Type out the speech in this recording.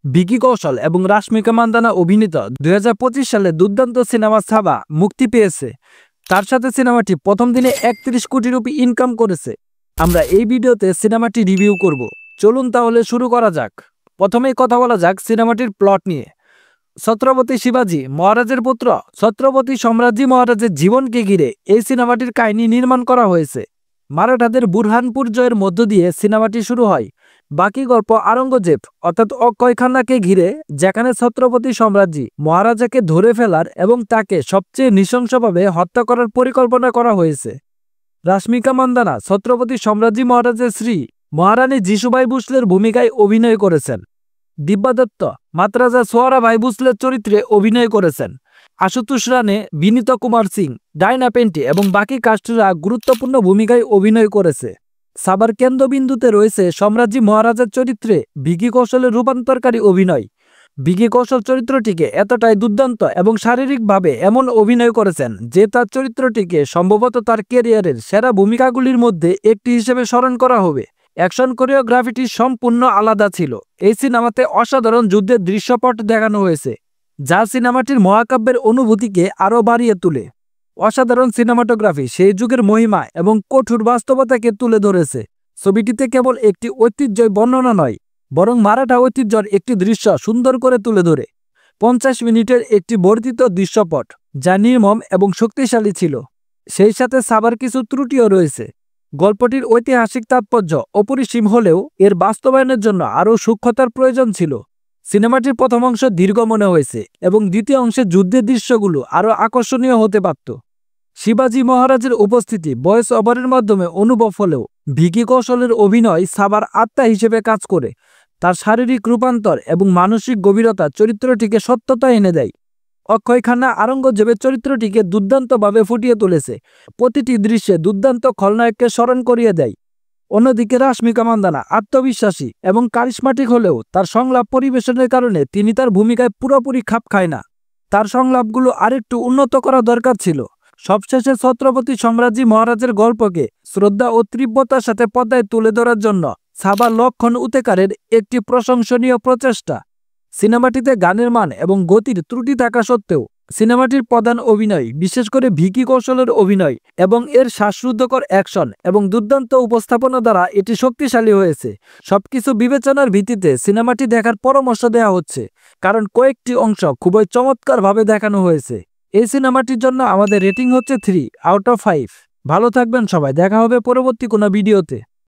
ভিকি কৌশল এবং রাশমিকা মান্দানা অভিনীত 2025 সালে দুর্দান্ত সিনেমা সাবা মুক্তি পেয়েছে। তার সাথে সিনেমাটি প্রথম দিনে 31 কোটি রুপি ইনকাম করেছে। আমরা এই ভিডিওতে সিনেমাটি রিভিউ করব। চলুন তাহলে শুরু করা যাক। প্রথমেই কথা বলা যাক সিনেমাটির প্লট নিয়ে। ছত্রপতি শিবাজী মহারাজের পুত্র ছত্রপতি সম্রাজ্ঞী মহারাজের জীবনকে ঘিরে এই সিনেমাটির কাহিনী নির্মাণ করা হয়েছে। মারাঠাদের বুরহানপুর জয়ের মধ্য দিয়ে সিনেমাটি শুরু হয়। বাকি গল্প আওরঙ্গজেব অর্থাৎ অক্ষয় খান্নাকে ঘিরে, যেখানে ছত্রপতি সম্রাজ্ঞী মহারাজাকে ধরে ফেলার এবং তাকে সবচেয়ে নৃশংসভাবে হত্যা করার পরিকল্পনা করা হয়েছে। রাশমিকা মান্দানা ছত্রপতি সম্রাজ্ঞী মহারাজের স্ত্রী মহারানী যিশুবাই ভোসলের ভূমিকায় অভিনয় করেছেন। দিব্যা দত্ত মাতরাজা সোহরাভাই ভোসলের চরিত্রে অভিনয় করেছেন। আশুতোষ রানে, বিনীত কুমার সিং, ডায়না পেন্টি এবং বাকি কাস্টরা গুরুত্বপূর্ণ ভূমিকায় অভিনয় করেছে। সাবার কেন্দ্রবিন্দুতে রয়েছে সম্রাজ্ঞী মহারাজার চরিত্রে ভিকি কৌশলের রূপান্তরকারী অভিনয়। ভিকি কৌশল চরিত্রটিকে এতটাই দুর্দান্ত এবং শারীরিকভাবে এমন অভিনয় করেছেন যে তার চরিত্রটিকে সম্ভবত তার ক্যারিয়ারের সেরা ভূমিকাগুলির মধ্যে একটি হিসেবে স্মরণ করা হবে। অ্যাকশন কোরিওগ্রাফিটি সম্পূর্ণ আলাদা ছিল। এই সিনেমাতে অসাধারণ যুদ্ধের দৃশ্যপট দেখানো হয়েছে, যা সিনেমাটির মহাকাব্যের অনুভূতিকে আরও বাড়িয়ে তোলে। অসাধারণ সিনেমাটোগ্রাফি সেই যুগের মহিমা এবং কঠোর বাস্তবতাকে তুলে ধরেছে। ছবিটিতে কেবল একটি ঐতিহ্যই বর্ণনা নয়, বরং মারাঠা ঐতিহ্যের একটি দৃশ্য সুন্দর করে তুলে ধরে। 50 মিনিটের একটি বর্ধিত দৃশ্যপট, যা নির্মম এবং শক্তিশালী ছিল। সেই সাথে সাবার কিছু ত্রুটিও রয়েছে। গল্পটির ঐতিহাসিক তাৎপর্য অপরিসীম হলেও এর বাস্তবায়নের জন্য আরও সূক্ষ্মতার প্রয়োজন ছিল। সিনেমাটির প্রথম অংশ দীর্ঘ মনে হয়েছে এবং দ্বিতীয় অংশে যুদ্ধের দৃশ্যগুলো আরও আকর্ষণীয় হতে পারত। শিবাজী মহারাজের উপস্থিতি ভয়েস ওভারের মাধ্যমে অনুভব হলেও ভিকি কৌশলের অভিনয় সাবার আত্মা হিসেবে কাজ করে। তার শারীরিক রূপান্তর এবং মানসিক গভীরতা চরিত্রটিকে সত্যতা এনে দেয়। অক্ষয় খান্না আওরঙ্গজেবের চরিত্রটিকে দুর্দান্তভাবে ফুটিয়ে তুলেছে। প্রতিটি দৃশ্যে দুর্দান্ত খলনায়ককে স্মরণ করিয়ে দেয়। অন্যদিকে রাশমিকা মান্দানা আত্মবিশ্বাসী এবং কারিশমাটিক হলেও তার সংলাপ পরিবেশনের কারণে তিনি তার ভূমিকায় পুরোপুরি খাপ খায় না। তার সংলাপগুলো আরেকটু উন্নত করা দরকার ছিল। সবশেষে ছত্রপতি সম্রাজ্ঞী মহারাজের গল্পকে শ্রদ্ধা ও তীব্রতার সাথে পর্দায় তুলে ধরার জন্য সাবা লক্ষণ উতেকারের একটি প্রশংসনীয় প্রচেষ্টা। সিনেমাটিতে গানের মান এবং গতির ত্রুটি থাকা সত্ত্বেও সিনেমাটির প্রধান অভিনয়, বিশেষ করে ভিকি কৌশলের অভিনয় এবং এর শ্বাসরুদ্ধকর অ্যাকশন এবং দুর্দান্ত উপস্থাপনা দ্বারা এটি শক্তিশালী হয়েছে। সবকিছু বিবেচনার ভিত্তিতে সিনেমাটি দেখার পরামর্শ দেওয়া হচ্ছে, কারণ কয়েকটি অংশ খুবই চমৎকারভাবে দেখানো হয়েছে। এই সিনেমাটির জন্য আমাদের রেটিং হচ্ছে 3 আউট অফ 5। ভালো থাকবেন সবাই, দেখা হবে পরবর্তী কোনো ভিডিওতে।